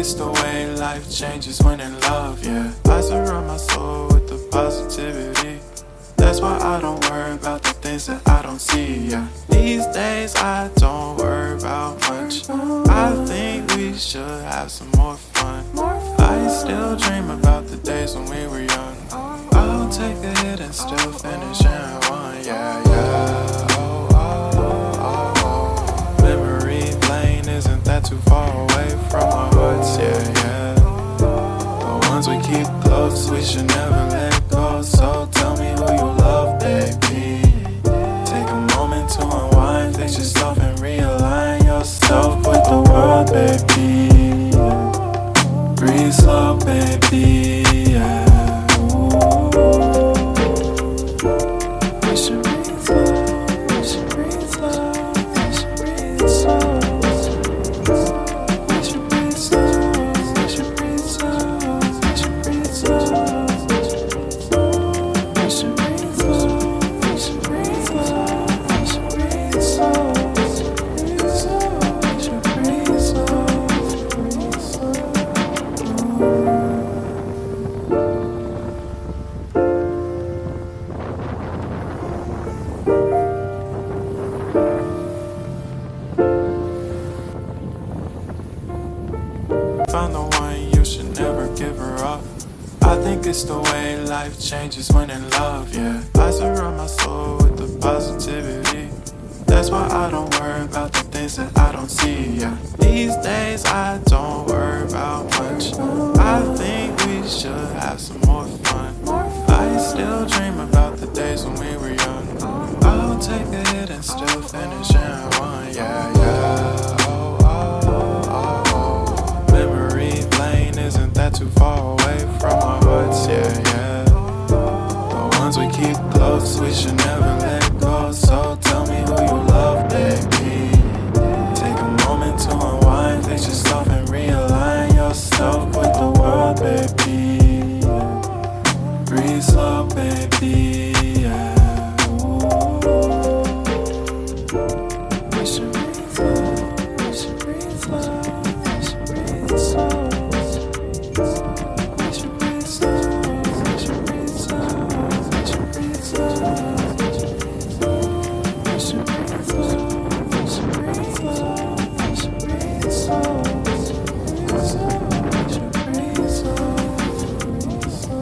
it's the way life changes when in love, yeah. I surround my soul with the positivity. That's why I don't worry about the things that I don't see, yeah. These days I don't worry about much. I think we should have some more fun. I still dream about the days when we were young. I'll take a hit and still finish in one, yeah, yeah. Oh, oh, oh, oh. Memory lane, isn't that too far away from our hearts, yeah, yeah. The ones we keep close, we should never let go. So tell me who you love, baby. Take a moment to unwind, fix yourself and realign yourself with the world, baby. Breathe slow, baby, yeah. We should breathe slow, we should breathe slow, we should breathe slow. We should breathe slow, we should breathe slow, we should breathe slow. We should breathe slow, we should breathe slow, we should breathe slow. We should breathe slow, breathe slow. Find the one, you should never give her up. I think it's the way life changes when in love, yeah. I surround my soul with the positivity. That's why I don't worry about the things that I don't see, yeah. These days I don't worry about much. I think we should have some more fun. I still dream about the days when we were young. I'll take a hit and still finish in one, yeah, yeah. Oh, oh, oh, oh. Memory lane, isn't that too far away from our hearts, yeah, yeah. The ones we keep close, we should never let go. So tell me who you love, baby. Take a moment to unwind, fix yourself and realign yourself with the world, baby. Breathe slow, baby, yeah. We should breathe slow, we should breathe slow, we should breathe slow. We should breathe slow, we should breathe slow, we should breathe slow. We should breathe slow, we should breathe slow, we should breathe slow. We should breathe slow, breathe slow.